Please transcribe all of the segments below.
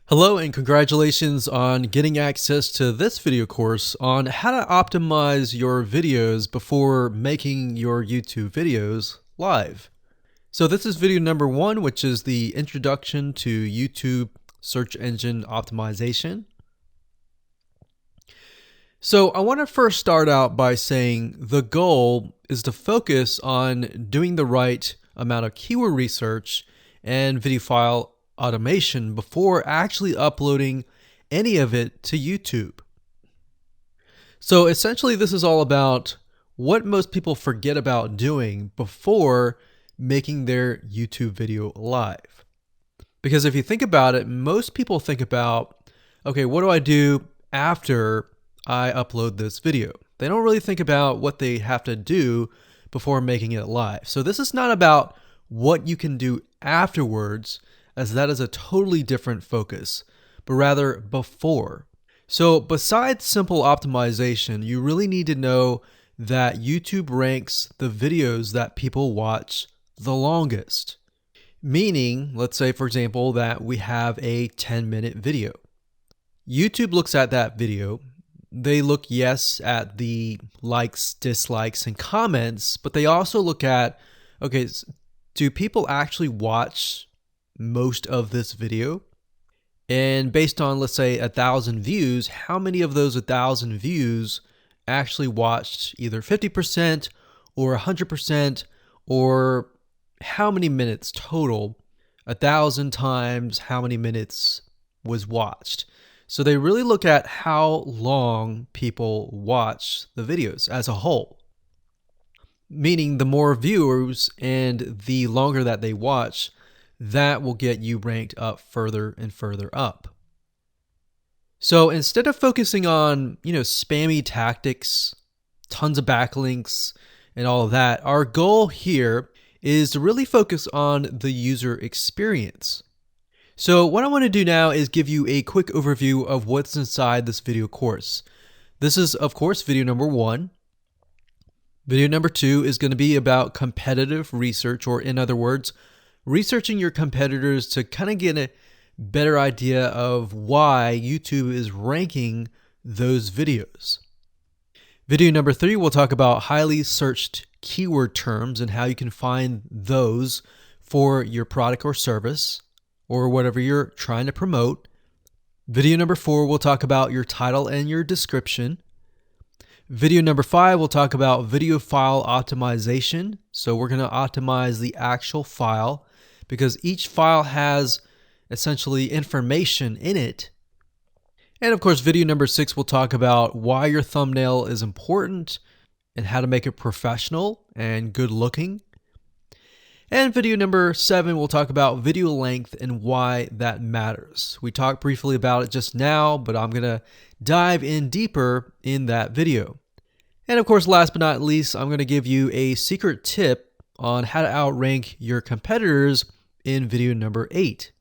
Hello and congratulations on getting access to this video course on how to optimize your videos before making your YouTube videos live. So this is video number 1, which is the introduction to YouTube search engine optimization. So I want to first start out by saying the goal is to focus on doing the right amount of keyword research and video file automation before actually uploading any of it to YouTube. So essentially this is all about what most people forget about doing before making their YouTube video live. Because if you think about it, most people think about, okay, what do I do after I upload this video? They don't really think about what they have to do before making it live. So this is not about what you can do afterwards, as that is a totally different focus, but rather before. So besides simple optimization, you really need to know that YouTube ranks the videos that people watch the longest. Meaning, let's say for example that we have a 10-minute video. YouTube looks at that video. They look, yes, at the likes, dislikes, and comments, but they also look at, okay, do people actually watch most of this video? And based on, let's say, 1,000 views, how many of those 1,000 views actually watched either 50% or 100%, or how many minutes total? 1,000 times how many minutes was watched. So they really look at how long people watch the videos as a whole. Meaning the more viewers and the longer that they watch, that will get you ranked up further and further up. So instead of focusing on, spammy tactics, tons of backlinks, and all of that, our goal here is to really focus on the user experience. So what I want to do now is give you a quick overview of what's inside this video course. This is, of course, video number 1. Video number 2 is going to be about competitive research, or in other words, researching your competitors to kind of get a better idea of why YouTube is ranking those videos. Video number 3, we'll talk about highly searched keyword terms and how you can find those for your product or service or whatever you're trying to promote. Video number 4, we'll talk about your title and your description. Video number 5, we'll talk about video file optimization. So we're going to optimize the actual file, because each file has essentially information in it. And of course, video number 6 will talk about why your thumbnail is important and how to make it professional and good looking. And video number 7 will talk about video length and why that matters. We talked briefly about it just now, but I'm going to dive in deeper in that video. And of course, last but not least, I'm going to give you a secret tip on how to outrank your competitors in video number 8.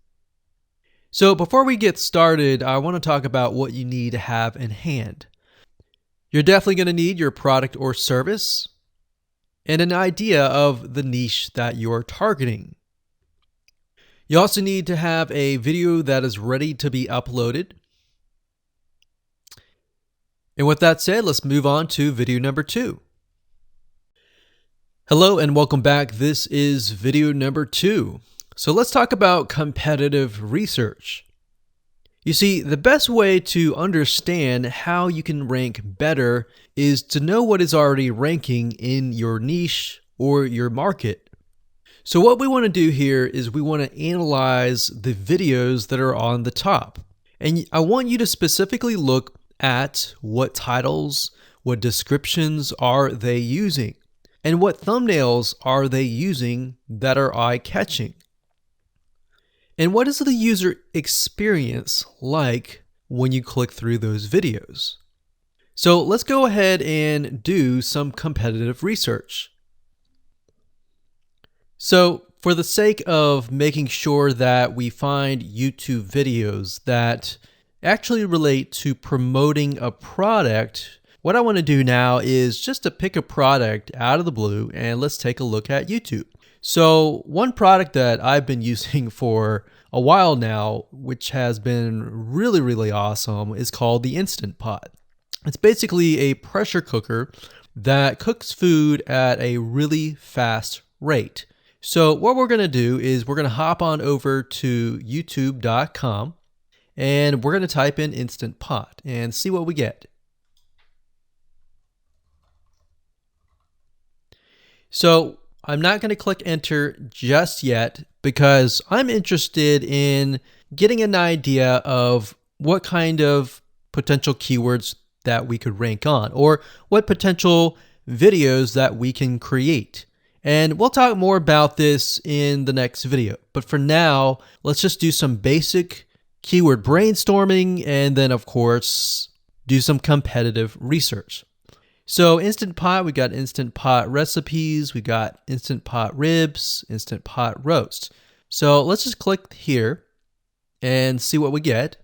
So before we get started, I want to talk about what you need to have in hand. You're definitely going to need your product or service and an idea of the niche that you're targeting. You also need to have a video that is ready to be uploaded. And with that said, let's move on to video number 2. Hello and welcome back. This is video number 2. So let's talk about competitive research. You see, the best way to understand how you can rank better is to know what is already ranking in your niche or your market. So what we want to do here is we want to analyze the videos that are on the top. And I want you to specifically look at what titles, what descriptions are they using, and what thumbnails are they using that are eye-catching. And what is the user experience like when you click through those videos? So let's go ahead and do some competitive research. So for the sake of making sure that we find YouTube videos that actually relate to promoting a product, what I want to do now is just to pick a product out of the blue and let's take a look at YouTube. So one product that I've been using for a while now, which has been really, really awesome, is called the Instant Pot. It's basically a pressure cooker that cooks food at a really fast rate. So what we're going to do is we're going to hop on over to youtube.com and we're going to type in Instant Pot and see what we get. So I'm not going to click enter just yet because I'm interested in getting an idea of what kind of potential keywords that we could rank on, or what potential videos that we can create. And we'll talk more about this in the next video. But for now, let's just do some basic keyword brainstorming and then, of course, do some competitive research. So Instant Pot, we got Instant Pot recipes, we got Instant Pot ribs, Instant Pot roast. So let's just click here and see what we get.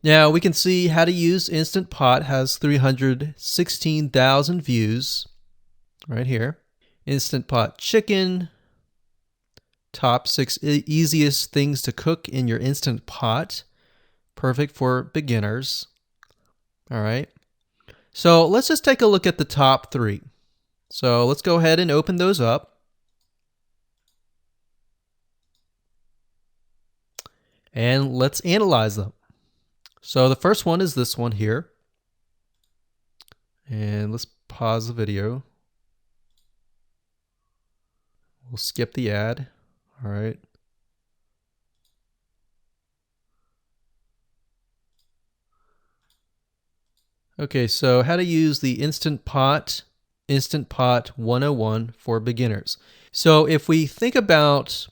Now we can see how to use Instant Pot has 316,000 views right here. Instant Pot chicken, top 6 easiest things to cook in your Instant Pot. Perfect for beginners. All right. So let's just take a look at the top 3. So let's go ahead and open those up. And let's analyze them. So the first one is this one here. And let's pause the video. We'll skip the ad. All right. Okay, so how to use the Instant Pot 101 for beginners. So if we think about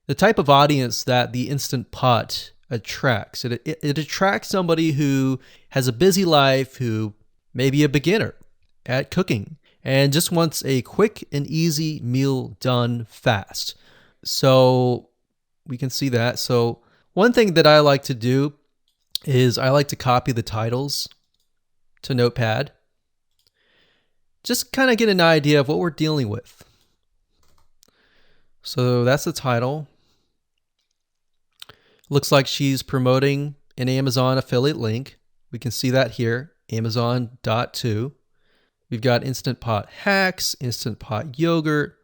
the type of audience that the Instant Pot attracts, it attracts somebody who has a busy life, who may be a beginner at cooking and just wants a quick and easy meal done fast. So we can see that. So one thing that I like to do is I like to copy the titles to Notepad. Just kind of get an idea of what we're dealing with. So that's the title. Looks like she's promoting an Amazon affiliate link. We can see that here, Amazon.to. We've got Instant Pot hacks, Instant Pot yogurt,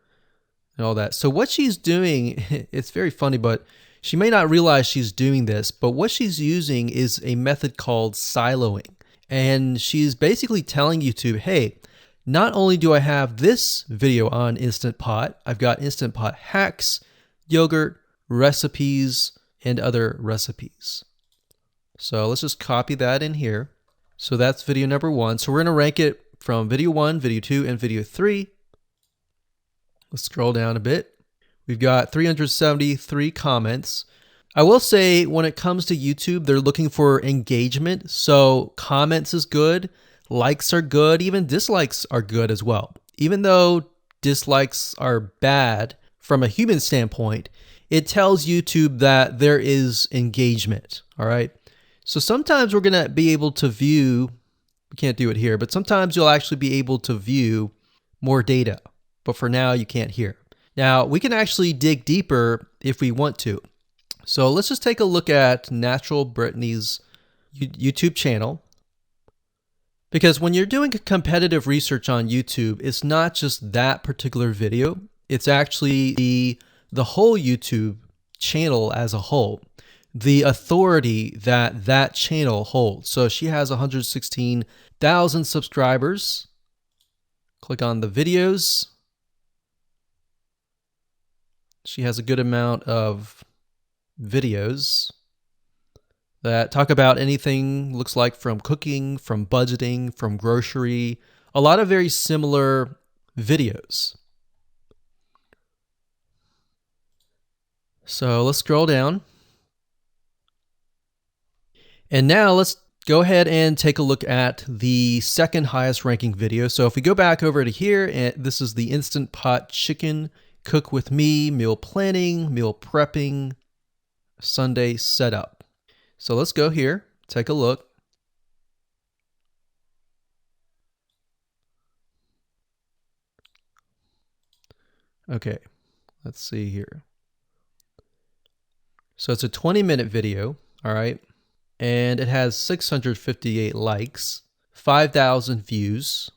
and all that. So what she's doing, it's very funny, but she may not realize she's doing this, but what she's using is a method called siloing. And she's basically telling YouTube, hey, not only do I have this video on Instant Pot, I've got Instant Pot hacks, yogurt, recipes, and other recipes. So let's just copy that in here. So that's video number 1. So we're going to rank it from video 1, video 2, and video 3. Let's scroll down a bit. We've got 373 comments. I will say when it comes to YouTube, they're looking for engagement. So comments is good, likes are good, even dislikes are good as well. Even though dislikes are bad from a human standpoint, it tells YouTube that there is engagement. All right. So sometimes we're going to be able to view, we can't do it here, but sometimes you'll actually be able to view more data. But for now, you can't hear. Now, we can actually dig deeper if we want to. So let's just take a look at Natural Brittany's YouTube channel. Because when you're doing competitive research on YouTube, it's not just that particular video. It's actually the whole YouTube channel as a whole. The authority that that channel holds. So she has 116,000 subscribers. Click on the videos. She has a good amount of videos that talk about anything, looks like from cooking, from budgeting, from grocery, a lot of very similar videos. So let's scroll down. And now let's go ahead and take a look at the second highest ranking video. So if we go back over to here, and this is the Instant Pot chicken, cook with me, meal planning, meal prepping, Sunday setup. So let's go here, take a look. Okay, let's see here. So it's a 20-minute video, all right? And it has 658 likes, 5,000 views.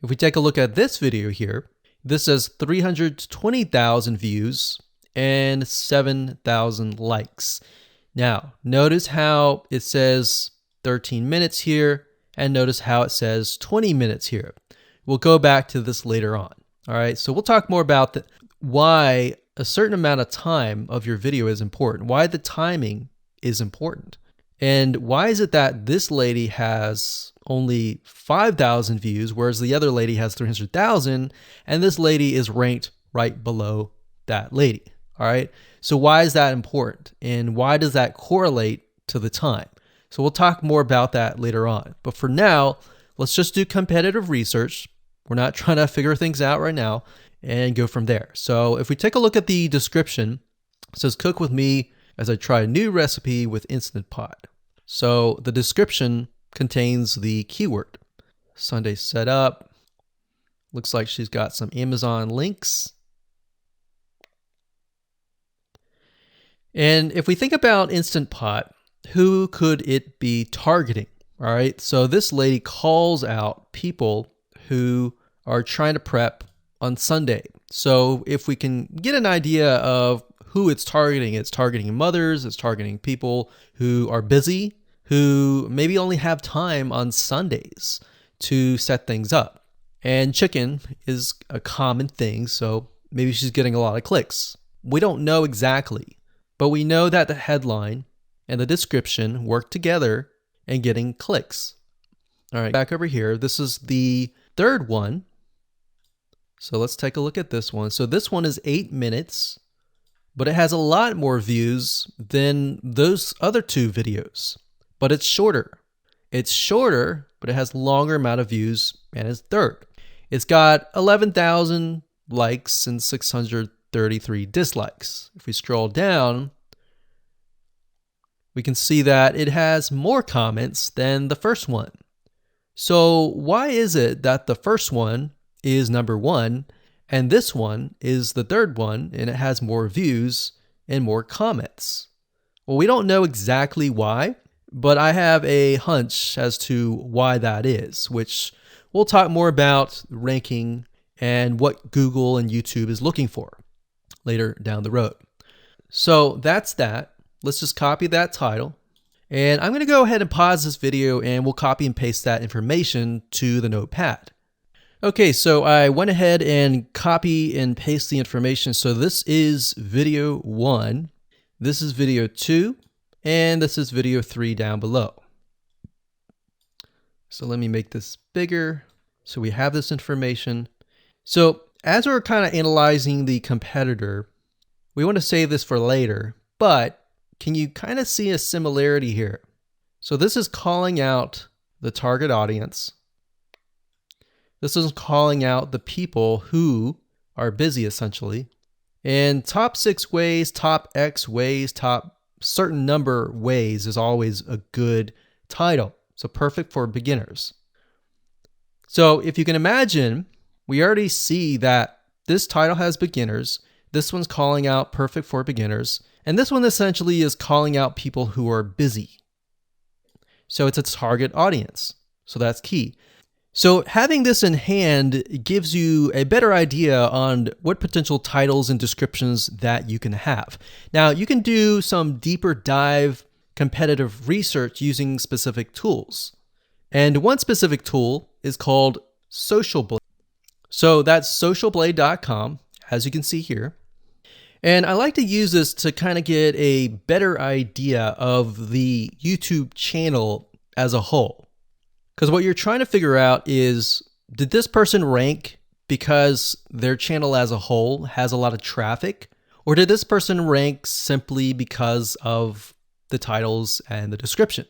If we take a look at this video here, this has 320,000 views and 7,000 likes. Now, notice how it says 13 minutes here, and notice how it says 20 minutes here. We'll go back to this later on. All right, so we'll talk more about why a certain amount of time of your video is important, why the timing is important. And why is it that this lady has only 5,000 views, whereas the other lady has 300,000, and this lady is ranked right below that lady? All right. So why is that important? And why does that correlate to the time? So we'll talk more about that later on. But for now, let's just do competitive research. We're not trying to figure things out right now and go from there. So if we take a look at the description, it says cook with me as I try a new recipe with Instant Pot. So the description contains the keyword. Sunday setup. Looks like she's got some Amazon links. And if we think about Instant Pot, who could it be targeting? All right, so this lady calls out people who are trying to prep on Sunday. So if we can get an idea of who it's targeting mothers, it's targeting people who are busy, who maybe only have time on Sundays to set things up. And chicken is a common thing, so maybe she's getting a lot of clicks. We don't know exactly, but we know that the headline and the description work together and getting clicks. All right, back over here. This is the third one. So let's take a look at this one. So this one is 8 minutes, but it has a lot more views than those other two videos, but it's shorter. It's shorter, but it has longer amount of views, and it's third. It's got 11,000 likes and 633 dislikes. If we scroll down, we can see that it has more comments than the first one. So why is it that the first one is number one and this one is the third one and it has more views and more comments? Well, we don't know exactly why, but I have a hunch as to why that is, which we'll talk more about ranking and what Google and YouTube is looking for later down the road. So that's that. Let's just copy that title. And I'm going to go ahead and pause this video and we'll copy and paste that information to the notepad. Okay, so I went ahead and copy and paste the information. So this is video 1, this is video 2, and this is video 3 down below. So let me make this bigger so we have this information. So as we're kind of analyzing the competitor, we want to save this for later, but can you kind of see a similarity here? So this is calling out the target audience. This is calling out the people who are busy, essentially. And top 6 ways, top X ways, top certain number ways is always a good title. So perfect for beginners. So if you can imagine, we already see that this title has beginners. This one's calling out perfect for beginners. And this one essentially is calling out people who are busy. So it's a target audience. So that's key. So having this in hand gives you a better idea on what potential titles and descriptions that you can have. Now, you can do some deeper dive competitive research using specific tools. And one specific tool is called Social Blade. So that's socialblade.com, as you can see here. And I like to use this to kind of get a better idea of the YouTube channel as a whole. Because what you're trying to figure out is, did this person rank because their channel as a whole has a lot of traffic? Or did this person rank simply because of the titles and the description?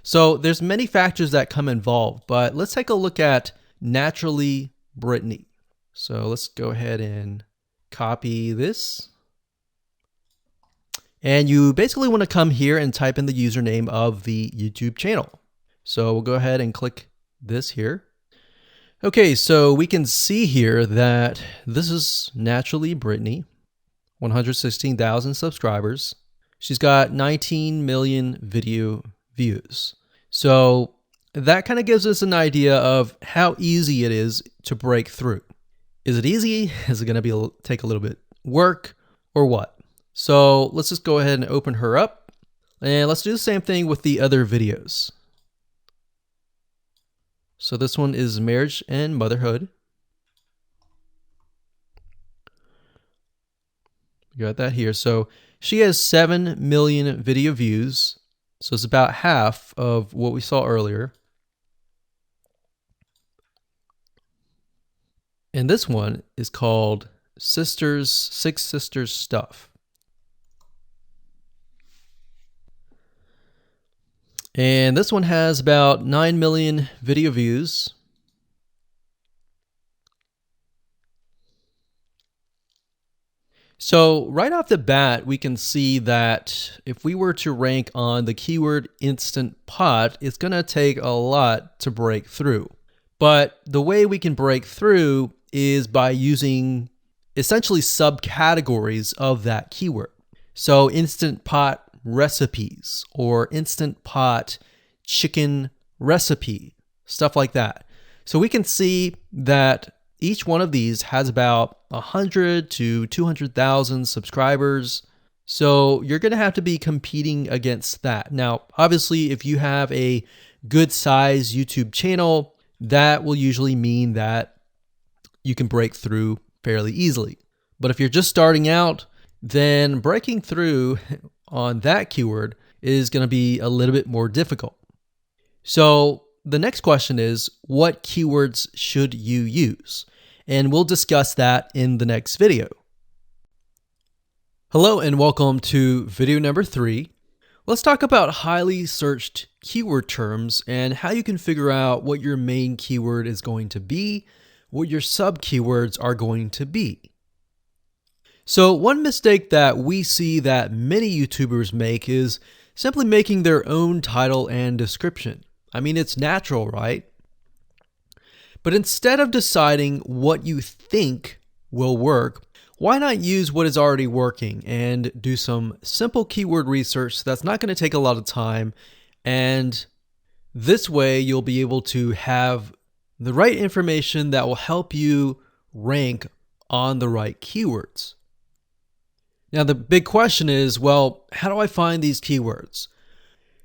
So there's many factors that come involved, but let's take a look at Naturally Brittany. So let's go ahead and copy this. And you basically want to come here and type in the username of the YouTube channel. So we'll go ahead and click this here. Okay, so we can see here that this is Naturally Brittany, 116,000 subscribers. She's got 19 million video views. So that kind of gives us an idea of how easy it is to break through. Is it easy? Is it going to take a little bit work or what? So let's just go ahead and open her up, and let's do the same thing with the other videos. So this one is marriage and motherhood. We got that here. So she has 7 million video views. So it's about half of what we saw earlier. And this one is called Six Sisters Stuff. And this one has about 9 million video views. So right off the bat, we can see that if we were to rank on the keyword Instant Pot, it's going to take a lot to break through. But the way we can break through is by using essentially subcategories of that keyword. So Instant Pot recipes or Instant Pot chicken recipe, stuff like that. So we can see that each one of these has about 100 to 200,000 subscribers. So you're going to have to be competing against that. Now, obviously, if you have a good size YouTube channel, that will usually mean that you can break through fairly easily. But if you're just starting out, then breaking through on that keyword is going to be a little bit more difficult. So the next question is, what keywords should you use? And we'll discuss that in the next video. Hello and welcome to video number 3. Let's talk about highly searched keyword terms and how you can figure out what your main keyword is going to be, what your sub keywords are going to be. So one mistake that we see that many YouTubers make is simply making their own title and description. I mean, it's natural, right? But instead of deciding what you think will work, why not use what is already working and do some simple keyword research that's not going to take a lot of time, and this way you'll be able to have the right information that will help you rank on the right keywords. Now the big question is, well, how do I find these keywords?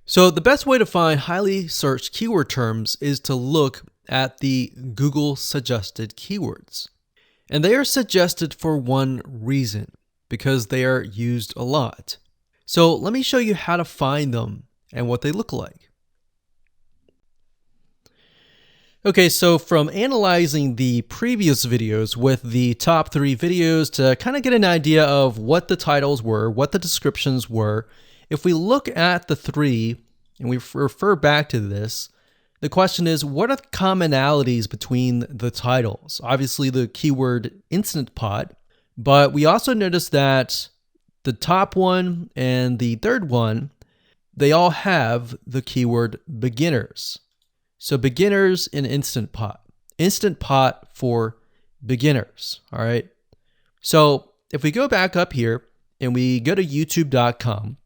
So the best way to find highly searched keyword terms is to look at the Google suggested keywords. And they are suggested for one reason, because they are used a lot. So let me show you how to find them and what they look like. Okay, so from analyzing the previous videos with the top 3 videos to kind of get an idea of what the titles were, what the descriptions were, if we look at the 3 and we refer back to this, the question is, what are the commonalities between the titles? Obviously the keyword Instant Pot, but we also notice that the top one and the third one, they all have the keyword beginners. So beginners in Instant Pot. Instant Pot for beginners, all right? So if we go back up here and we go to youtube.com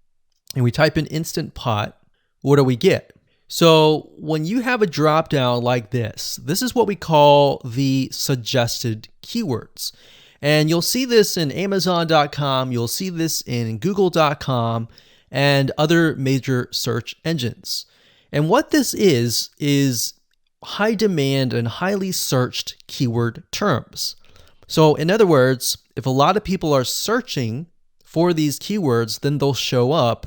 and we type in Instant Pot, what do we get? So when you have a drop down like this is what we call the suggested keywords. And you'll see this in Amazon.com, you'll see this in Google.com and other major search engines. And what this is high demand and highly searched keyword terms. So in other words, if a lot of people are searching for these keywords, then they'll show up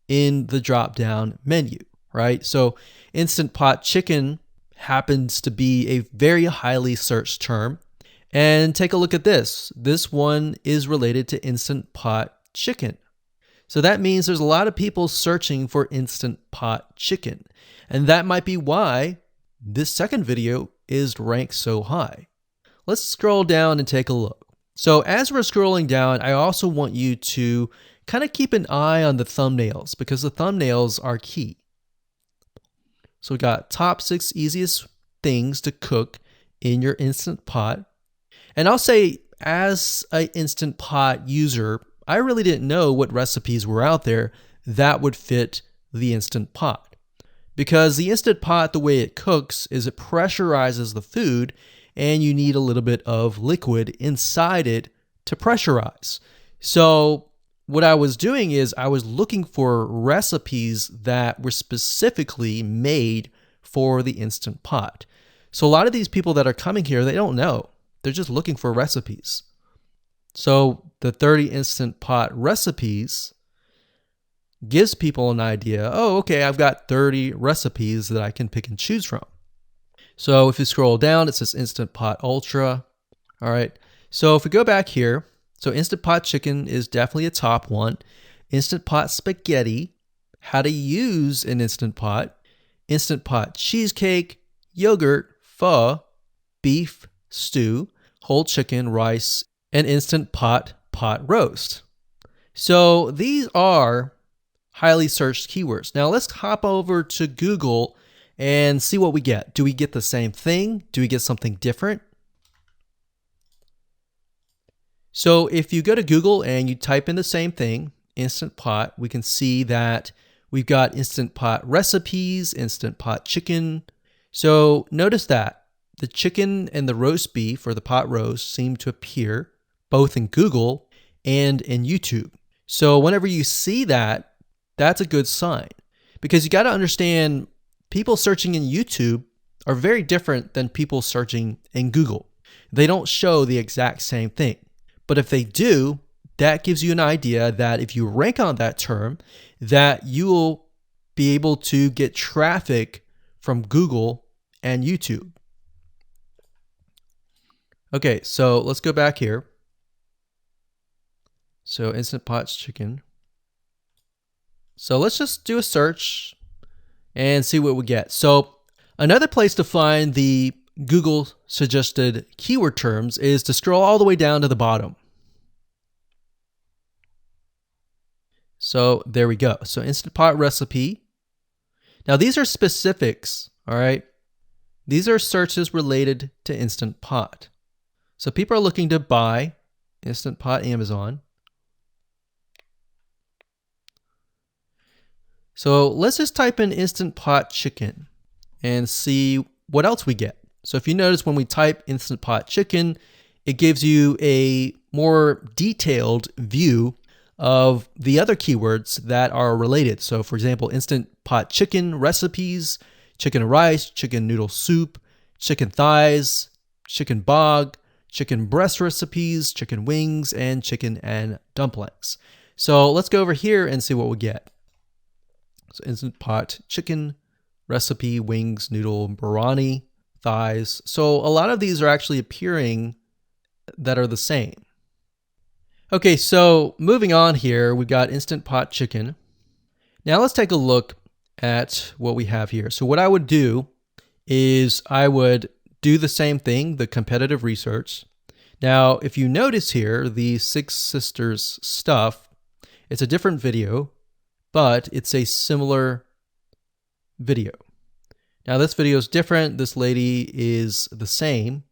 in the drop down menu. Right? So Instant Pot chicken happens to be a very highly searched term. And take a look at this. This one is related to Instant Pot chicken. So that means there's a lot of people searching for Instant Pot chicken. And that might be why this second video is ranked so high. Let's scroll down and take a look. So as we're scrolling down, I also want you to kind of keep an eye on the thumbnails because the thumbnails are key. So we got top 6 easiest things to cook in your Instant Pot. And I'll say, as an Instant Pot user, I really didn't know what recipes were out there that would fit the Instant Pot. Because the Instant Pot, the way it cooks is it pressurizes the food, and you need a little bit of liquid inside it to pressurize. So what I was doing is I was looking for recipes that were specifically made for the Instant Pot. So a lot of these people that are coming here, they don't know. They're just looking for recipes. So the 30 Instant Pot recipes gives people an idea. Oh, okay, I've got 30 recipes that I can pick and choose from. So if you scroll down, it says Instant Pot Ultra. All right. So if we go back here, so Instant Pot Chicken is definitely a top one. Instant Pot Spaghetti, how to use an Instant Pot. Instant Pot Cheesecake, Yogurt, Pho, Beef Stew, Whole Chicken, Rice, and Instant Pot Roast. So these are highly searched keywords. Now let's hop over to Google and see what we get. Do we get the same thing? Do we get something different? So if you go to Google and you type in the same thing, Instant Pot, we can see that we've got Instant Pot recipes, Instant Pot chicken. So notice that the chicken and the roast beef or the pot roast seem to appear both in Google and in YouTube. So whenever you see that, that's a good sign, because you got to understand people searching in YouTube are very different than people searching in Google. They don't show the exact same thing. But if they do, that gives you an idea that if you rank on that term, that you will be able to get traffic from Google and YouTube. Okay, so let's go back here. So Instant Pot Chicken. So let's just do a search and see what we get. So another place to find the Google suggested keyword terms is to scroll all the way down to the bottom. So there we go. So Instant Pot recipe. Now these are specifics, all right? These are searches related to Instant Pot. So people are looking to buy Instant Pot Amazon. So let's just type in Instant Pot Chicken and see what else we get. So if you notice, when we type Instant Pot Chicken, it gives you a more detailed view of the other keywords that are related. So for example, Instant Pot Chicken recipes, chicken rice, chicken noodle soup, chicken thighs, chicken bog, chicken breast recipes, chicken wings, and chicken and dumplings. So let's go over here and see what we get. So Instant Pot Chicken recipe, wings, noodle, biryani, thighs. So a lot of these are actually appearing that are the same. Okay, so moving on here, we've got Instant Pot Chicken. Now let's take a look at what we have here. So what I would do is I would do the same thing, the competitive research. Now, if you notice here, the Six Sisters stuff, it's a different video, but it's a similar video. Now this video is different. This lady is the same.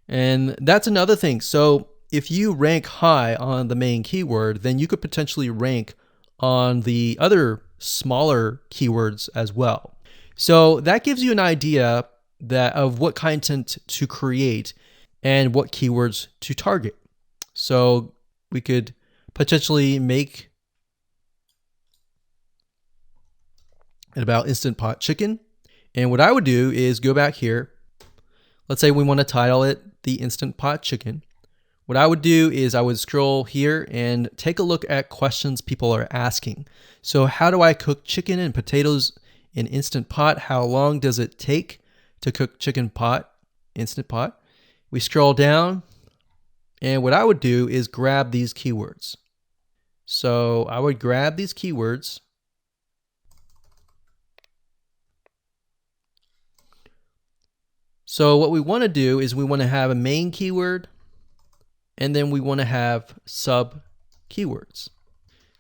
And that's another thing. So if you rank high on the main keyword, then you could potentially rank on the other smaller keywords as well. So that gives you an idea that of what content to create and what keywords to target. So we could potentially make it about Instant Pot Chicken. And what I would do is go back here. Let's say we want to title it the Instant Pot Chicken. What I would do is I would scroll here and take a look at questions people are asking. So how do I cook chicken and potatoes in Instant Pot? How long does it take to cook chicken pot, Instant Pot? We scroll down, and what I would do is grab these keywords. So I would grab these keywords. So what we want to do is we want to have a main keyword, and then we want to have sub keywords.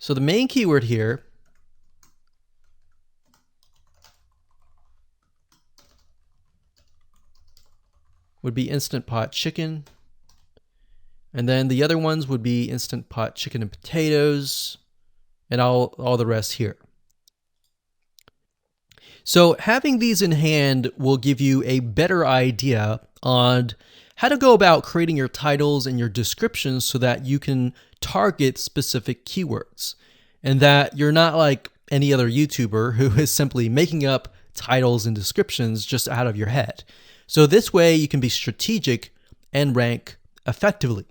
So the main keyword here would be Instant Pot Chicken. And then the other ones would be Instant Pot chicken and potatoes, and all the rest here. So having these in hand will give you a better idea on how to go about creating your titles and your descriptions so that you can target specific keywords, and that you're not like any other YouTuber who is simply making up titles and descriptions just out of your head. So this way you can be strategic and rank effectively.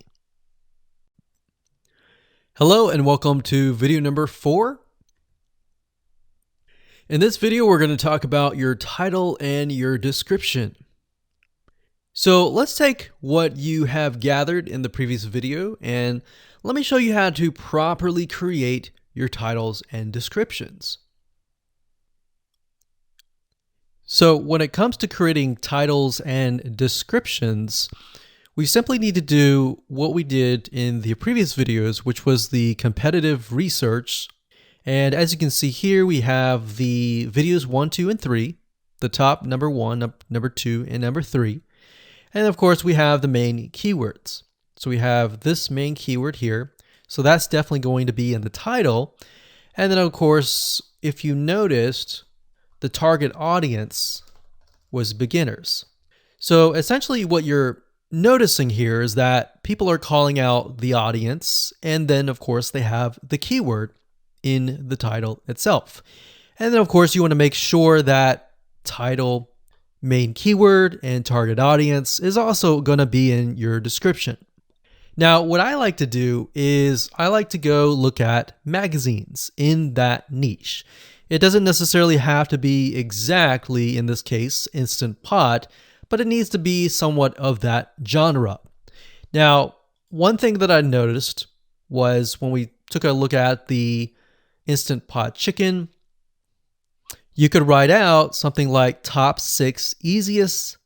Hello and welcome to video number 4. In this video, we're going to talk about your title and your description. So let's take what you have gathered in the previous video and let me show you how to properly create your titles and descriptions. So when it comes to creating titles and descriptions, we simply need to do what we did in the previous videos, which was the competitive research. And as you can see here, we have the videos 1, 2, and 3, the top number 1, number 2, and number 3. And of course, we have the main keywords. So we have this main keyword here. So that's definitely going to be in the title. And then of course, if you noticed, the target audience was beginners. So essentially what you're noticing here is that people are calling out the audience, and then of course they have the keyword in the title itself. And then of course you want to make sure that title, main keyword, and target audience is also going to be in your description. Now what I like to do is I like to go look at magazines in that niche. It doesn't necessarily have to be exactly, in this case, Instant Pot, but it needs to be somewhat of that genre. Now, one thing that I noticed was when we took a look at the Instant Pot chicken, you could write out something like top 6 easiest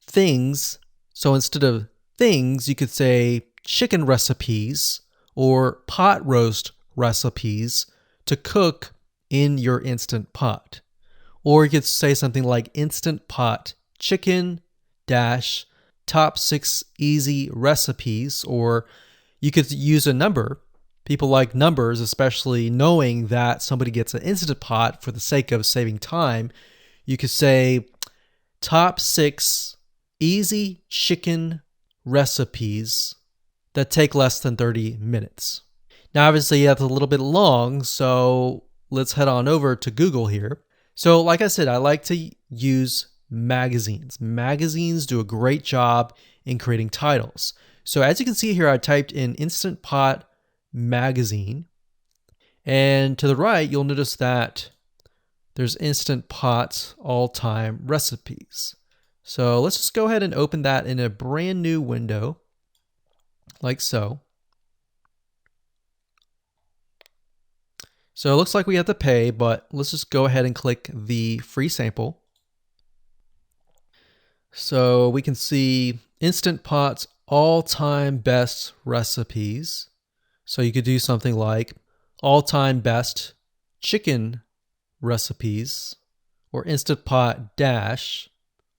things. So instead of things, you could say chicken recipes or pot roast recipes to cook in your Instant Pot. Or you could say something like Instant Pot chicken dash top 6 easy recipes, or you could use a number. People like numbers, especially knowing that somebody gets an Instant Pot for the sake of saving time. You could say top 6 easy chicken recipes that take less than 30 minutes. Now, obviously, that's a little bit long, so let's head on over to Google here. So like I said, I like to use magazines. Magazines do a great job in creating titles. So as you can see here, I typed in Instant Pot magazine, and to the right you'll notice that there's Instant Pot all-time recipes. So let's just go ahead and open that in a brand new window like so. So it looks like we have to pay, but let's just go ahead and click the free sample. So we can see Instant Pot's all-time best recipes. So you could do something like all-time best chicken recipes, or Instant Pot dash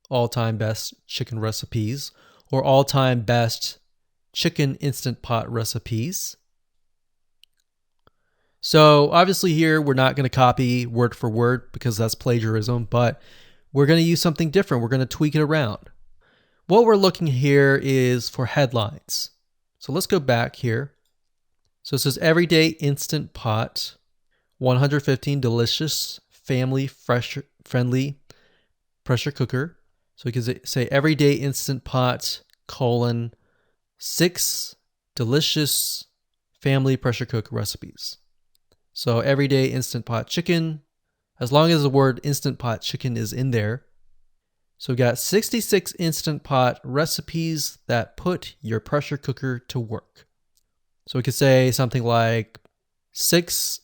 all-time best chicken recipes, or all-time best chicken Instant Pot recipes. So obviously here we're not going to copy word for word because that's plagiarism, but we're going to use something different. We're going to tweak it around. What we're looking here is for headlines. So let's go back here. So it says everyday Instant Pot, 115 delicious, family friendly pressure cooker. So we can say everyday Instant Pot, 6 delicious family pressure cook recipes. So everyday Instant Pot chicken, as long as the word Instant Pot chicken is in there. So we got 66 Instant Pot recipes that put your pressure cooker to work. So we could say something like 6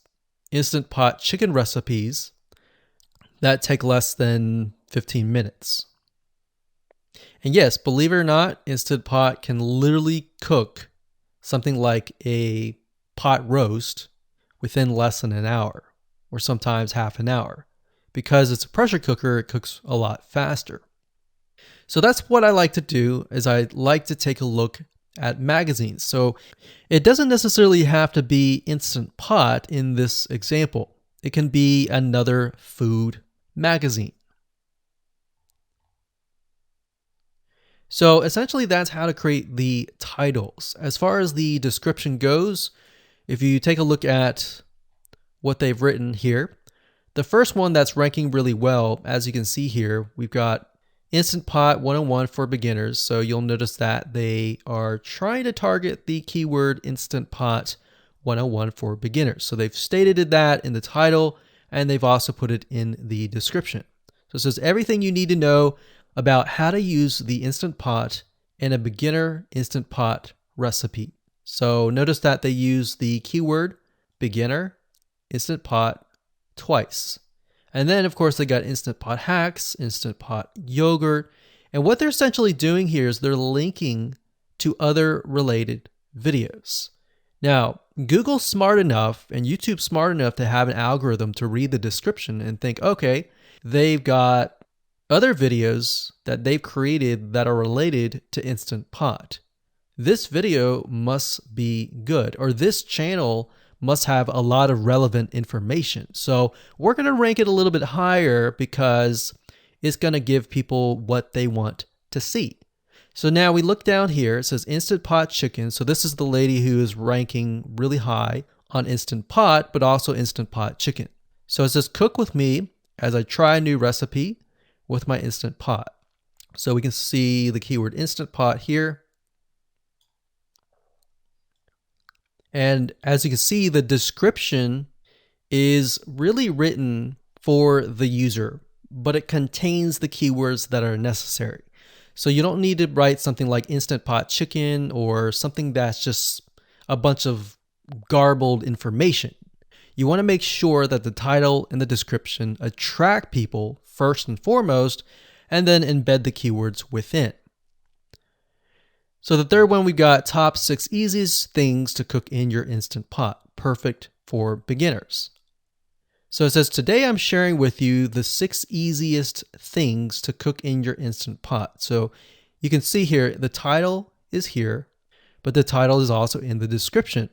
Instant Pot chicken recipes that take less than 15 minutes. And yes, believe it or not, Instant Pot can literally cook something like a pot roast within less than an hour, or sometimes half an hour. Because it's a pressure cooker, it cooks a lot faster. So that's what I like to do, is I like to take a look at magazines. So it doesn't necessarily have to be Instant Pot in this example. It can be another food magazine. So essentially that's how to create the titles. As far as the description goes, if you take a look at what they've written here, the first one that's ranking really well, as you can see here, we've got Instant Pot 101 for beginners. So you'll notice that they are trying to target the keyword Instant Pot 101 for beginners. So they've stated that in the title, and they've also put it in the description. So it says everything you need to know about how to use the Instant Pot in a beginner Instant Pot recipe. So notice that they use the keyword beginner Instant Pot twice. And then, of course, they got Instant Pot hacks, Instant Pot yogurt. And what they're essentially doing here is they're linking to other related videos. Now, Google's smart enough and YouTube's smart enough to have an algorithm to read the description and think, okay, they've got other videos that they've created that are related to Instant Pot. This video must be good, or this channel must have a lot of relevant information. So we're going to rank it a little bit higher because it's going to give people what they want to see. So now we look down here, it says Instant Pot Chicken. So this is the lady who is ranking really high on Instant Pot, but also Instant Pot Chicken. So it says cook with me as I try a new recipe with my Instant Pot. So we can see the keyword Instant Pot here. And as you can see, the description is really written for the user, but it contains the keywords that are necessary. So you don't need to write something like Instant Pot Chicken or something that's just a bunch of garbled information. You want to make sure that the title and the description attract people first and foremost, and then embed the keywords within. So the third one, we've got top 6 easiest things to cook in your Instant Pot, perfect for beginners. So it says, today I'm sharing with you the 6 easiest things to cook in your Instant Pot. So you can see here, the title is here, but the title is also in the description.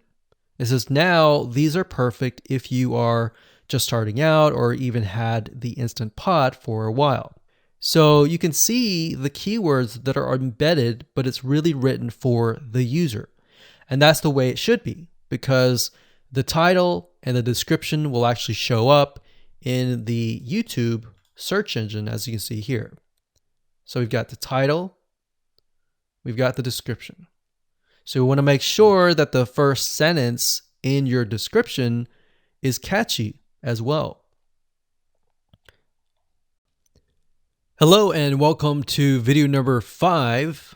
It says, now these are perfect if you are just starting out or even had the Instant Pot for a while. So you can see the keywords that are embedded, but it's really written for the user. And that's the way it should be, because the title and the description will actually show up in the YouTube search engine, as you can see here. So we've got the title, we've got the description. So we want to make sure that the first sentence in your description is catchy as well. Hello and welcome to video number 5.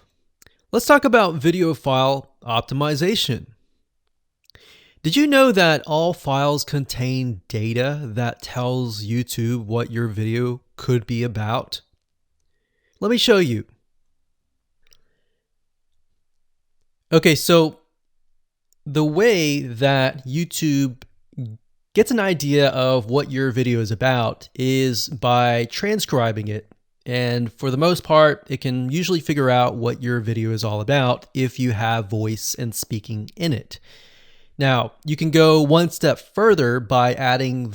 Let's talk about video file optimization. Did you know that all files contain data that tells YouTube what your video could be about? Let me show you. Okay, so the way that YouTube gets an idea of what your video is about is by transcribing it. And for the most part, it can usually figure out what your video is all about if you have voice and speaking in it. Now, you can go one step further by adding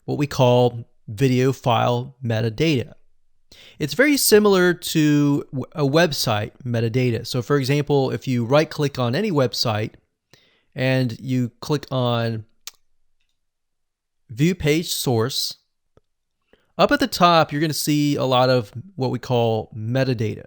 what we call video file metadata. It's very similar to a website metadata. So for example, if you right click on any website and you click on View Page Source, up at the top, you're going to see a lot of what we call metadata.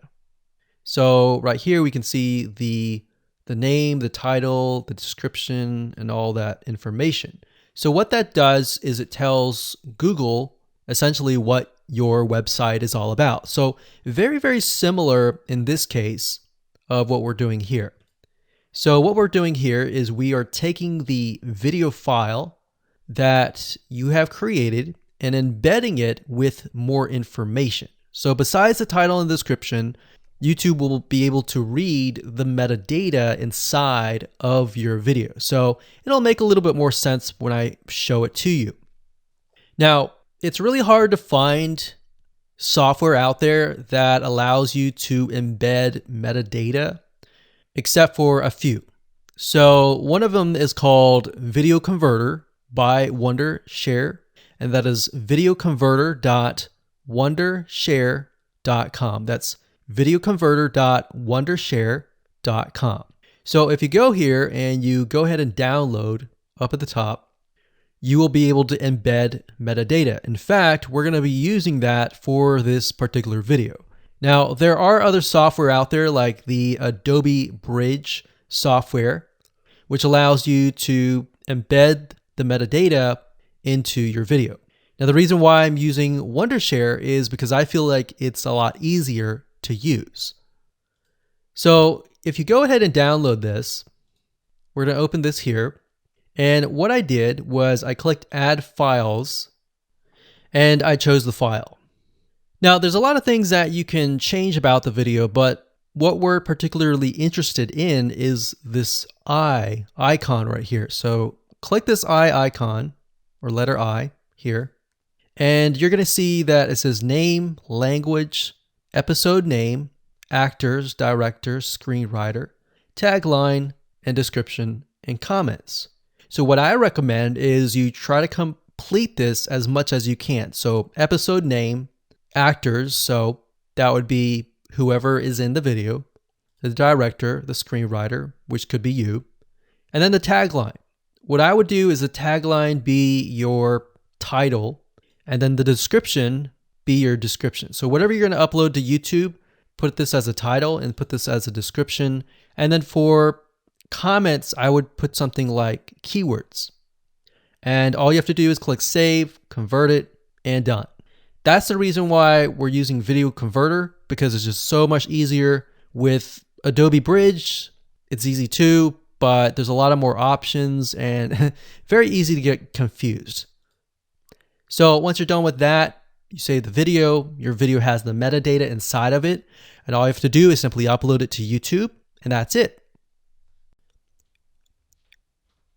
So right here, we can see the name, the title, the description, and all that information. So what that does is it tells Google essentially what your website is all about. So very, very similar in this case of what we're doing here. So what we're doing here is we are taking the video file that you have created and embedding it with more information. So besides the title and description, YouTube will be able to read the metadata inside of your video. So it'll make a little bit more sense when I show it to you. Now, it's really hard to find software out there that allows you to embed metadata except for a few. So one of them is called Video Converter by Wondershare, and that is videoconverter.wondershare.com. That's videoconverter.wondershare.com. So if you go here and you go ahead and download up at the top, you will be able to embed metadata. In fact, we're going to be using that for this particular video. Now, there are other software out there like the Adobe Bridge software, which allows you to embed the metadata into your video. Now, the reason why I'm using Wondershare is because I feel like it's a lot easier to use. So if you go ahead and download this, we're going to open this here. And what I did was I clicked Add Files, and I chose the file. Now, there's a lot of things that you can change about the video, but what we're particularly interested in is this I icon right here. So click this I icon, or letter I here, and you're going to see that it says name, language, episode name, actors, directors, screenwriter, tagline, and description, and comments. So what I recommend is you try to complete this as much as you can. So episode name, actors, so that would be whoever is in the video, the director, the screenwriter, which could be you, and then the tagline. What I would do is the tagline be your title, and then the description be your description. So whatever you're going to upload to YouTube, put this as a title and put this as a description. And then for comments, I would put something like keywords. And all you have to do is click save, convert it, and done. That's the reason why we're using Video Converter, because it's just so much easier. With Adobe Bridge, it's easy too, but there's a lot of more options and very easy to get confused. So once you're done with that, you save the video, your video has the metadata inside of it, and all you have to do is simply upload it to YouTube, and that's it.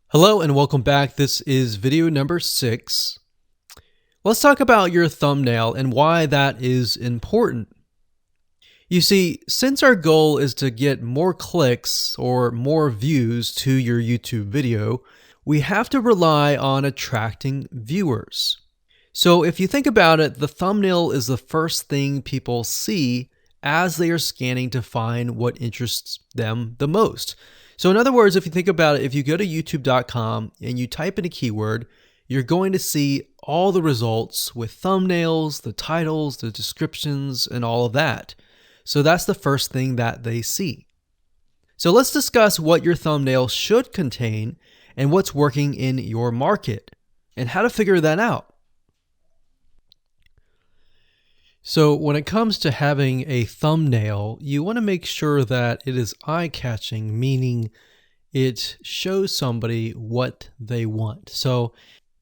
Hello and welcome back. This is video number 6. Let's talk about your thumbnail and why that is important. You see, since our goal is to get more clicks or more views to your YouTube video, we have to rely on attracting viewers. So if you think about it, the thumbnail is the first thing people see as they are scanning to find what interests them the most. So in other words, if you think about it, if you go to youtube.com and you type in a keyword, you're going to see all the results with thumbnails, the titles, the descriptions, and all of that. So that's the first thing that they see. So let's discuss what your thumbnail should contain and what's working in your market and how to figure that out. So when it comes to having a thumbnail, you want to make sure that it is eye-catching, meaning it shows somebody what they want. So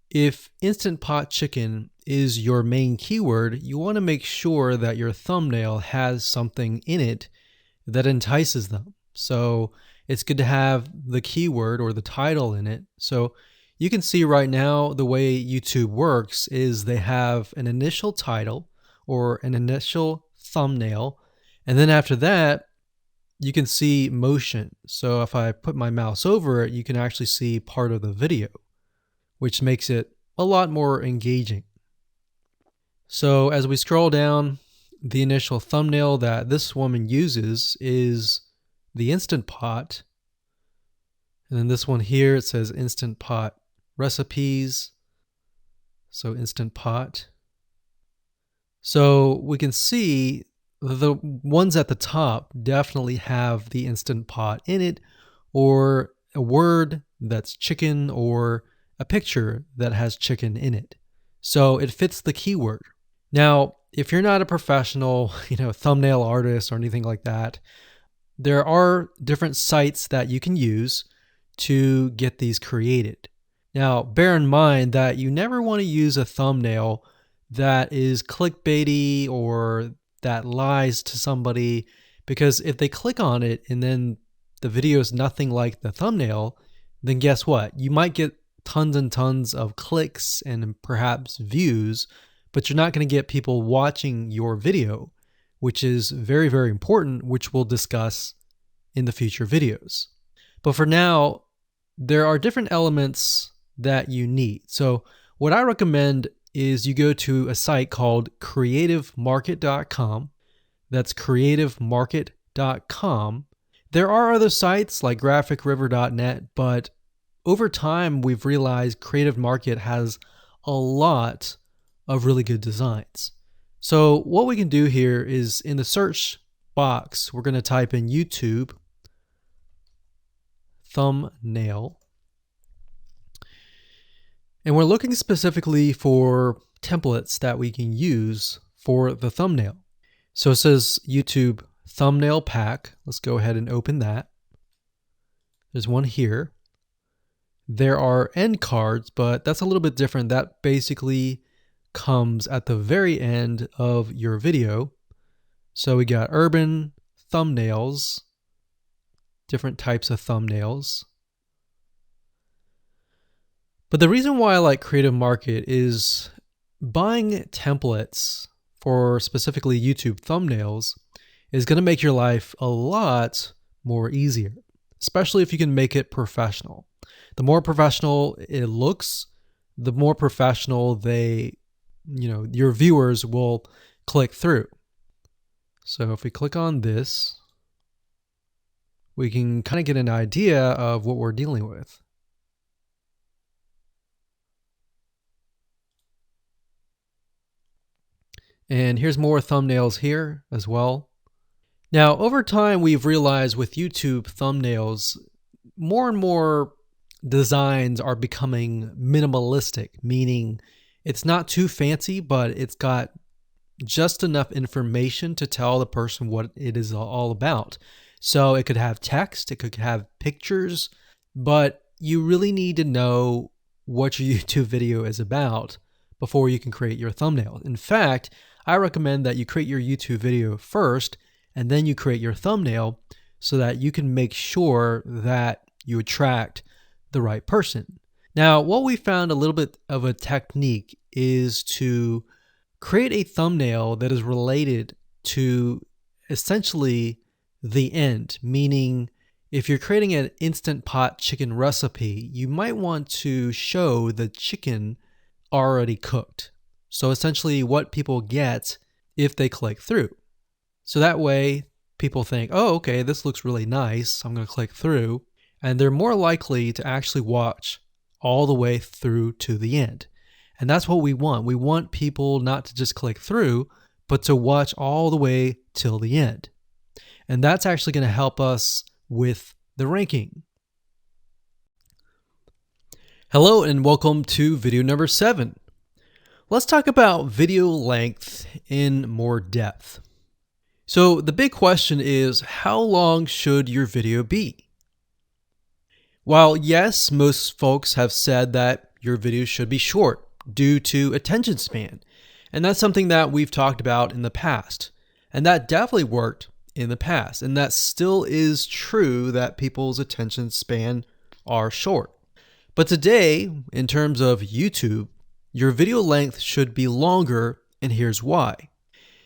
if Instant Pot Chicken is your main keyword, you want to make sure that your thumbnail has something in it that entices them. So it's good to have the keyword or the title in it. So you can see right now the way YouTube works is they have an initial title or an initial thumbnail, and then after that you can see motion. So if I put my mouse over it, you can actually see part of the video, which makes it a lot more engaging. So as we scroll down, the initial thumbnail that this woman uses is the Instant Pot, and then this one here, it says Instant Pot recipes, so Instant Pot. So we can see the ones at the top definitely have the Instant Pot in it, or a word that's chicken, or a picture that has chicken in it. So it fits the keyword. Now, if you're not a professional, thumbnail artist or anything like that, there are different sites that you can use to get these created. Now, bear in mind that you never want to use a thumbnail that is clickbaity or that lies to somebody, because if they click on it and then the video is nothing like the thumbnail, then guess what? You might get tons and tons of clicks and perhaps views, but you're not going to get people watching your video, which is very, very important, which we'll discuss in the future videos. But for now, there are different elements that you need. So what I recommend is you go to a site called creativemarket.com. That's creativemarket.com. There are other sites like graphicriver.net, but over time we've realized Creative Market has a lot of really good designs. So what we can do here is in the search box, we're going to type in YouTube thumbnail. And we're looking specifically for templates that we can use for the thumbnail. So it says YouTube thumbnail pack. Let's go ahead and open that. There's one here. There are end cards, but that's a little bit different. That basically comes at the very end of your video. So we got urban thumbnails, different types of thumbnails. But the reason why I like Creative Market is buying templates for specifically YouTube thumbnails is going to make your life a lot more easier, especially if you can make it professional. The more professional it looks, the more professional your viewers will click through. So if we click on this, we can kind of get an idea of what we're dealing with. And here's more thumbnails here as well. Now, over time, we've realized with YouTube thumbnails, more and more designs are becoming minimalistic, meaning it's not too fancy, but it's got just enough information to tell the person what it is all about. So it could have text, it could have pictures, but you really need to know what your YouTube video is about before you can create your thumbnail. In fact, I recommend that you create your YouTube video first and then you create your thumbnail so that you can make sure that you attract the right person. Now, what we found a little bit of a technique is to create a thumbnail that is related to essentially the end, meaning if you're creating an Instant Pot chicken recipe, you might want to show the chicken already cooked. So essentially what people get if they click through. So that way people think, oh, okay, this looks really nice. I'm going to click through. And they're more likely to actually watch all the way through to the end. And that's what we want. We want people not to just click through, but to watch all the way till the end. And that's actually going to help us with the ranking. Hello and welcome to video number 7. Let's talk about video length in more depth. So the big question is, how long should your video be? While yes, most folks have said that your video should be short due to attention span, and that's something that we've talked about in the past, and that definitely worked in the past, and that still is true that people's attention span are short. But today, in terms of YouTube, your video length should be longer, and here's why.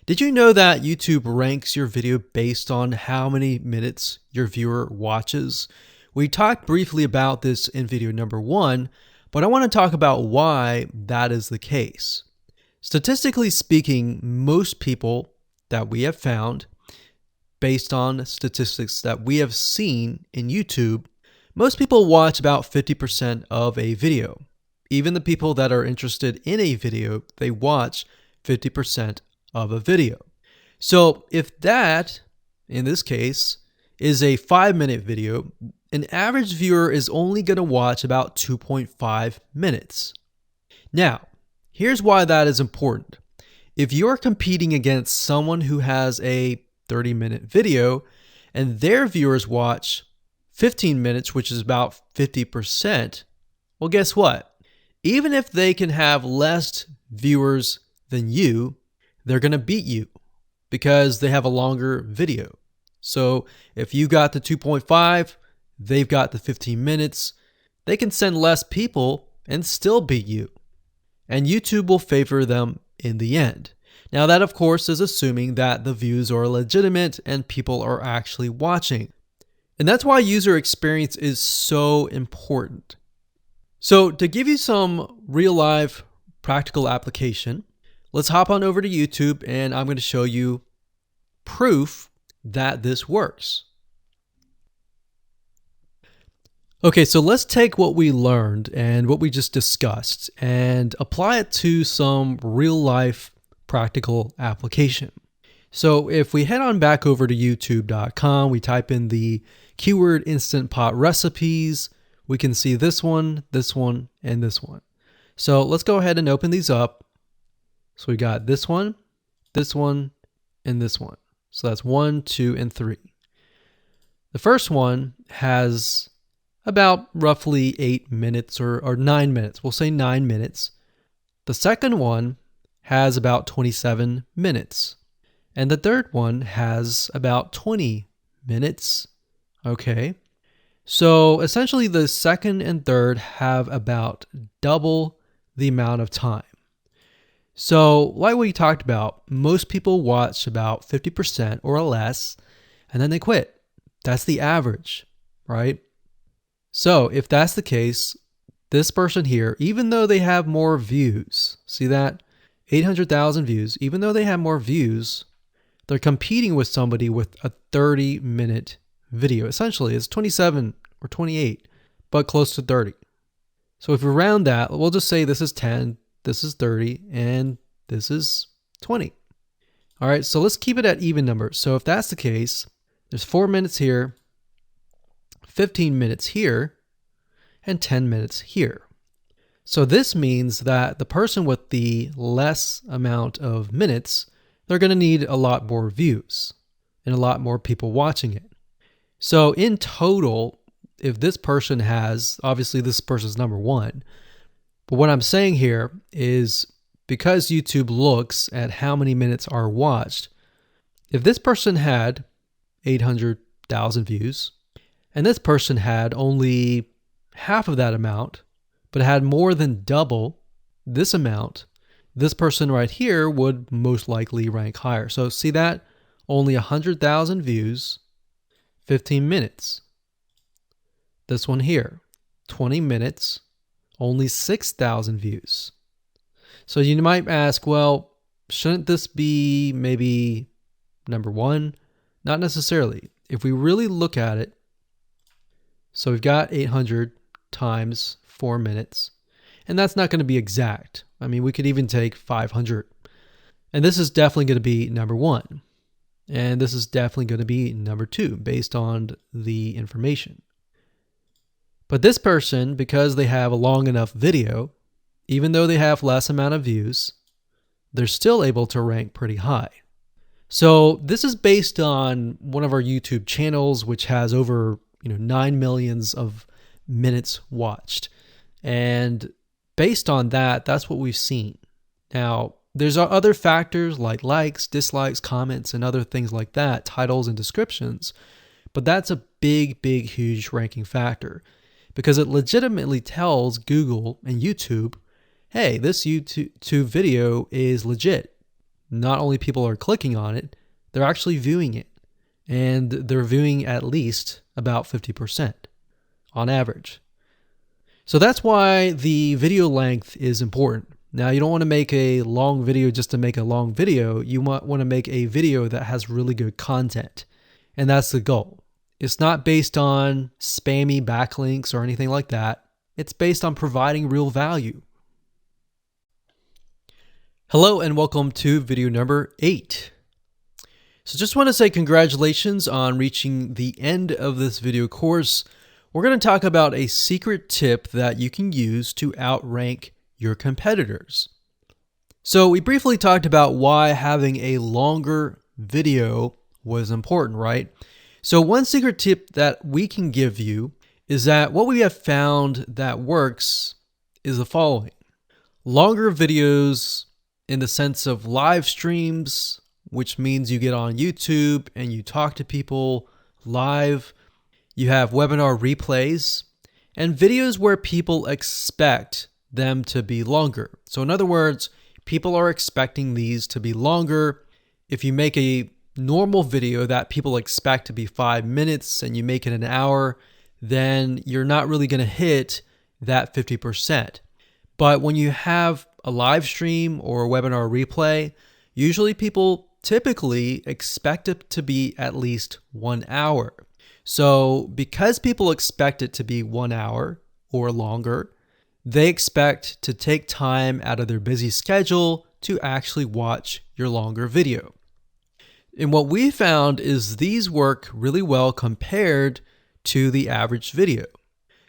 Did you know that YouTube ranks your video based on how many minutes your viewer watches? We talked briefly about this in video number 1, but I want to talk about why that is the case. Statistically speaking, most people that we have found, based on statistics that we have seen in YouTube, most people watch about 50% of a video. Even the people that are interested in a video, they watch 50% of a video. So if that, in this case, is a 5-minute video, an average viewer is only going to watch about 2.5 minutes. Now, here's why that is important. If you're competing against someone who has a 30-minute video and their viewers watch 15 minutes, which is about 50%, well, guess what? Even if they can have less viewers than you, they're going to beat you because they have a longer video. So if you got the 2.5, they've got the 15 minutes, they can send less people and still beat you. And YouTube will favor them in the end. Now that, of course, is assuming that the views are legitimate and people are actually watching. And that's why user experience is so important. So to give you some real life practical application, let's hop on over to YouTube and I'm going to show you proof that this works. Okay, so let's take what we learned and what we just discussed and apply it to some real life practical application. So if we head on back over to youtube.com, we type in the keyword Instant Pot recipes, we can see this one, and this one. So let's go ahead and open these up. So we got this one, and this one. So that's 1, 2, and 3. The first one has about roughly 8 minutes or 9 minutes. We'll say 9 minutes. The second one has about 27 minutes. And the third one has about 20 minutes. Okay. So essentially the second and third have about double the amount of time. So like we talked about, most people watch about 50% or less, and then they quit. That's the average, right? So if that's the case, this person here, even though they have more views, see that? 800,000 views, even though they have more views, they're competing with somebody with a 30-minute video. Essentially, it's 27 or 28, but close to 30. So if we round that, we'll just say this is 10, this is 30, and this is 20. All right, so let's keep it at even numbers. So if that's the case, there's 4 minutes here, 15 minutes here, and 10 minutes here. So this means that the person with the less amount of minutes, they're going to need a lot more views and a lot more people watching it. So in total, if this person has, obviously this person's number one, but what I'm saying here is because YouTube looks at how many minutes are watched, if this person had 800,000 views and this person had only half of that amount, but had more than double this amount, this person right here would most likely rank higher. So see that? Only 100,000 views, 15 minutes. This one here, 20 minutes, only 6,000 views. So you might ask, well, shouldn't this be maybe number one? Not necessarily. If we really look at it, so we've got 800 times 4 minutes, and that's not going to be exact. I mean, we could even take 500. And this is definitely going to be number one. And this is definitely going to be number two based on the information. But this person, because they have a long enough video, even though they have less amount of views, they're still able to rank pretty high. So this is based on one of our YouTube channels, which has over 9 million of minutes watched. And based on that, that's what we've seen. Now, there's other factors like likes, dislikes, comments, and other things like that, titles and descriptions. But that's a big, huge ranking factor because it legitimately tells Google and YouTube, hey, this YouTube video is legit. Not only people are clicking on it, they're actually viewing it. And they're viewing at least about 50% on average. So that's why the video length is important. Now, you don't want to make a long video just to make a long video. You want to make a video that has really good content. And that's the goal. It's not based on spammy backlinks or anything like that. It's based on providing real value. Hello and welcome to video number 8. So just want to say congratulations on reaching the end of this video course. We're going to talk about a secret tip that you can use to outrank your competitors. So we briefly talked about why having a longer video was important, right? So one secret tip that we can give you is that what we have found that works is the following. Longer videos in the sense of live streams, which means you get on YouTube and you talk to people live. You have webinar replays and videos where people expect them to be longer. So in other words, people are expecting these to be longer. If you make a normal video that people expect to be 5 minutes and you make it an hour, then you're not really going to hit that 50%. But when you have a live stream or a webinar replay, usually people typically expect it to be at least 1 hour. So because people expect it to be 1 hour or longer, they expect to take time out of their busy schedule to actually watch your longer video. And what we found is these work really well compared to the average video.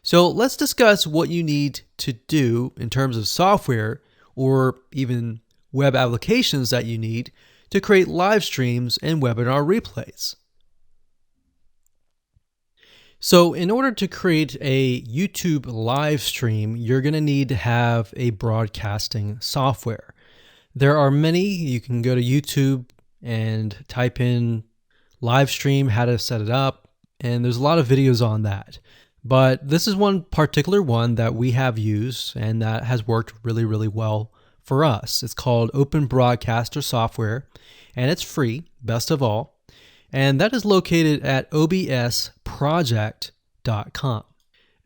So let's discuss what you need to do in terms of software or even web applications that you need to create live streams and webinar replays. So in order to create a YouTube live stream, you're going to need to have a broadcasting software. There are many. You can go to YouTube and type in live stream, how to set it up, and there's a lot of videos on that. But this is one particular one that we have used and that has worked really, really well for us. It's called Open Broadcaster Software, and it's free, best of all. And that is located at obsproject.com.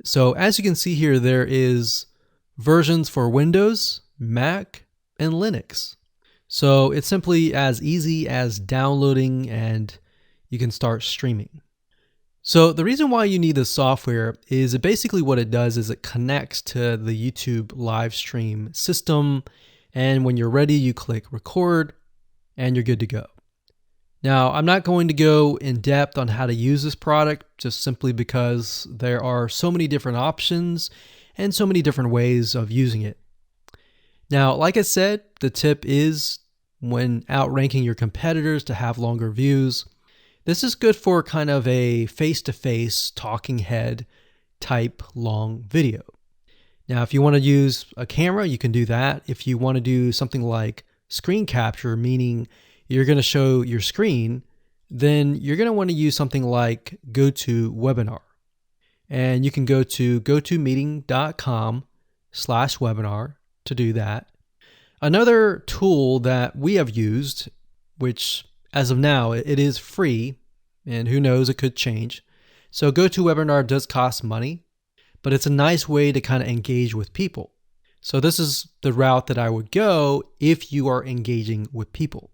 So as you can see here, there is versions for Windows, Mac, and Linux. So it's simply as easy as downloading and you can start streaming. So the reason why you need this software is basically what it does is it connects to the YouTube live stream system. And when you're ready, you click record and you're good to go. Now, I'm not going to go in depth on how to use this product just simply because there are so many different options and so many different ways of using it. Now, like I said, the tip is when outranking your competitors to have longer views. This is good for kind of a face-to-face talking head type long video. Now, if you want to use a camera, you can do that. If you want to do something like screen capture, meaning you're going to show your screen, then you're going to want to use something like GoToWebinar. And you can go to gotomeeting.com/webinar to do that. Another tool that we have used, which as of now, it is free, and who knows, it could change. So GoToWebinar does cost money, but it's a nice way to kind of engage with people. So this is the route that I would go if you are engaging with people.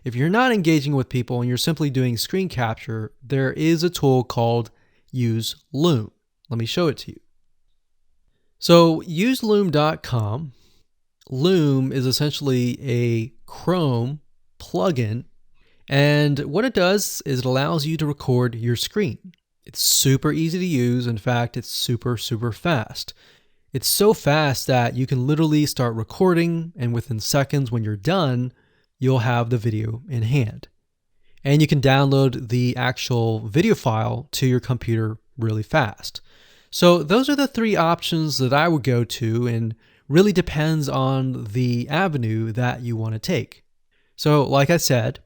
If you're not engaging with people and you're simply doing screen capture, there is a tool called Use Loom. Let me show it to you. So useloom.com. Loom is essentially a Chrome plugin, and what it does is it allows you to record your screen. It's super easy to use. In fact, it's super, super fast. It's so fast that you can literally start recording, and within seconds when you're done, you'll have the video in hand. And you can download the actual video file to your computer really fast. So those are the three options that I would go to, and really depends on the avenue that you want to take. So like I said,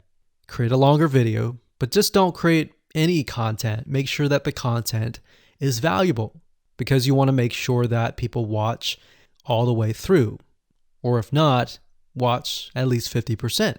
create a longer video, but just don't create any content. Make sure that the content is valuable, because you want to make sure that people watch all the way through. Or if not, watch at least 50%.